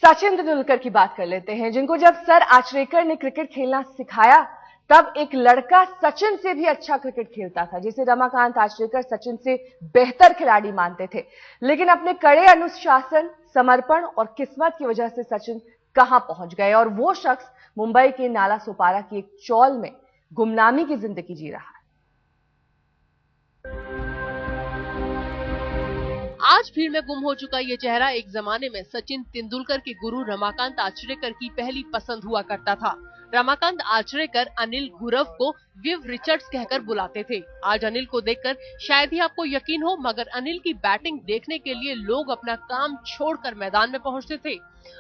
सचिन तेंदुलकर की बात कर लेते हैं, जिनको जब सर आचरेकर ने क्रिकेट खेलना सिखाया तब एक लड़का सचिन से भी अच्छा क्रिकेट खेलता था, जिसे रमाकांत आचरेकर सचिन से बेहतर खिलाड़ी मानते थे। लेकिन अपने कड़े अनुशासन, समर्पण और किस्मत की वजह से सचिन कहां पहुंच गए और वो शख्स मुंबई के नाला सोपारा की एक चौल में गुमनामी की जिंदगी जी रहा है। आज भीड़ में गुम हो चुका ये चेहरा एक जमाने में सचिन तेंदुलकर के गुरु रमाकांत आचरेकर की पहली पसंद हुआ करता था। रमाकांत आचरेकर अनिल गुरव को विव रिचर्ड्स कहकर बुलाते थे। आज अनिल को देखकर शायद ही आपको यकीन हो, मगर अनिल की बैटिंग देखने के लिए लोग अपना काम छोड़कर मैदान में पहुंचते थे।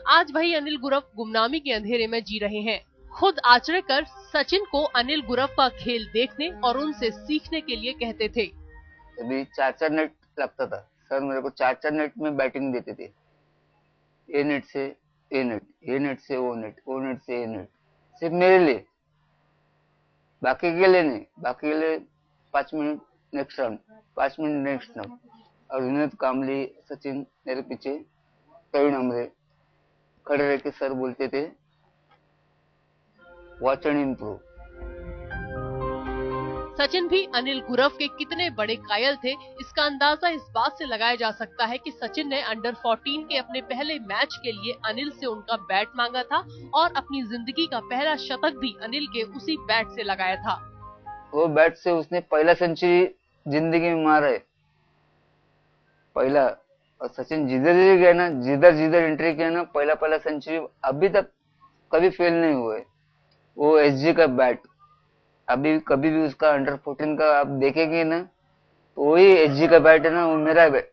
आज वही अनिल गुरव गुमनामी के अंधेरे में जी रहे हैं। खुद आचरेकर सचिन को अनिल गुरव का खेल देखने और उनसे सीखने के लिए कहते थे। अभी 4-4 नेट लगता था सर, मेरे को 4-4 नेट में बैटिंग देते थे। ए नेट से ए नेट, ए नेट से ओ नेट, ओ नेट से ए नेट, सिर्फ मेरे लिए, बाकी के लिए नहीं। बाकी के लिए 5 minute next round, 5 minute next round. और विनोद कामली, सचिन मेरे पीछे प्रवीण अमरे खड़े रह के सर बोलते थे, वॉच एंड इम्प्रूव। सचिन भी अनिल गुरव के कितने बड़े कायल थे, इसका अंदाजा इस बात से लगाया जा सकता है कि सचिन ने अंडर 14 के अपने पहले मैच के लिए अनिल से उनका बैट मांगा था और अपनी जिंदगी का पहला शतक भी अनिल के उसी बैट से लगाया था। वो बैट से उसने पहला सेंचुरी जिंदगी में मारा है, पहला। और सचिन जिधर गया ना, जिधर एंट्री किया ना, पहला सेंचुरी अभी तक कभी फेल नहीं हुए। वो एसजी का बैट, अभी कभी भी उसका अंडर 14 का आप देखेंगे ना, तो वही एसजी का बैट है ना, वो मेरा बैट।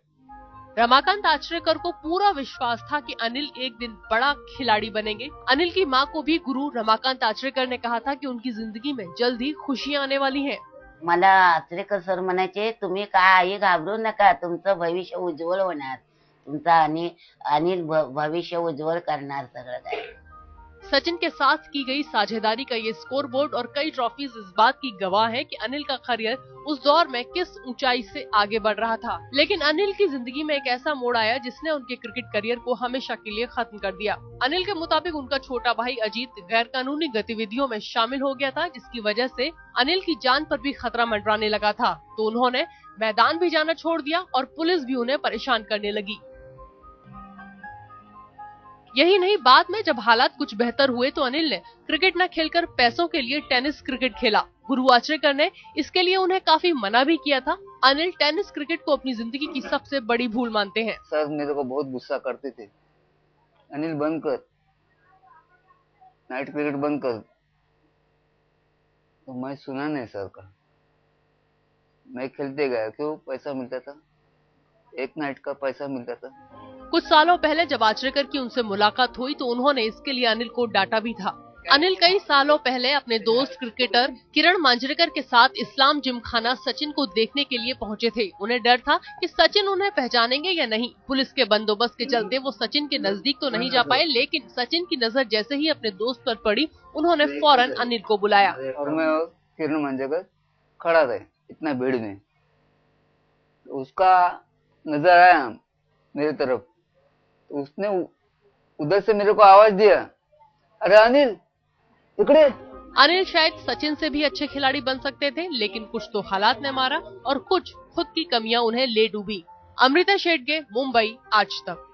रमाकांत आचरेकर को पूरा विश्वास था कि अनिल एक दिन बड़ा खिलाड़ी बनेंगे। अनिल की मां को भी गुरु रमाकांत आचरेकर ने कहा था कि उनकी जिंदगी में जल्द ही खुशियां आने वाली हैं। मला आचरेकर सर म्हणायचे, तुम्ही काही घाबरू नका, तुमचं भविष्य उज्ज्वल होणार, तुमचा अनिल भविष्य उज्ज्वल करणार सगळं काय। सचिन के साथ की गई साझेदारी का ये स्कोर बोर्ड और कई ट्रॉफीज इस बात की गवाह है कि अनिल का करियर उस दौर में किस ऊंचाई से आगे बढ़ रहा था। लेकिन अनिल की जिंदगी में एक ऐसा मोड़ आया जिसने उनके क्रिकेट करियर को हमेशा के लिए खत्म कर दिया। अनिल के मुताबिक उनका छोटा भाई अजीत गैर कानूनी गतिविधियों में शामिल हो गया था, जिसकी वजह से अनिल की जान पर भी खतरा मंडराने लगा था। तो उन्होंने मैदान भी जाना छोड़ दिया और पुलिस भी उन्हें परेशान करने लगी। यही नहीं, बाद में जब हालात कुछ बेहतर हुए तो अनिल ने क्रिकेट न खेलकर पैसों के लिए टेनिस क्रिकेट खेला। गुरु आचरेकर ने इसके लिए उन्हें काफी मना भी किया था। अनिल टेनिस क्रिकेट को अपनी जिंदगी की सबसे बड़ी भूल मानते हैं। सर मेरे को बहुत गुस्सा करते थे, अनिल बंद कर, नाइट क्रिकेट बंद कर। तो मैं सुना नहीं सर का, मैं खेलते गया। क्यों? पैसा मिलता था, एक नाइट का पैसा मिलता था। कुछ सालों पहले जब आचरेकर की उनसे मुलाकात हुई तो उन्होंने इसके लिए अनिल को डांटा भी था। अनिल कई सालों पहले अपने दोस्त क्रिकेटर किरण मांजरेकर के साथ इस्लाम जिमखाना सचिन को देखने के लिए पहुंचे थे। उन्हें डर था कि सचिन उन्हें पहचानेंगे या नहीं। पुलिस के बंदोबस्त के चलते वो सचिन के नजदीक तो नहीं जा पाए, लेकिन सचिन की नजर जैसे ही अपने दोस्त पर पड़ी, उन्होंने फौरन अनिल को बुलाया। और मैं किरण मांजरेकर खड़ा था इतना भीड़ में, उसका नजर आया मेरी तरफ, तो उसने उधर से मेरे को आवाज दिया, अरे अनिल इकड़े। अनिल शायद सचिन से भी अच्छे खिलाड़ी बन सकते थे, लेकिन कुछ तो हालात ने मारा और कुछ खुद की कमियां उन्हें ले डूबी। अमृता शेटगे, मुंबई, आज तक।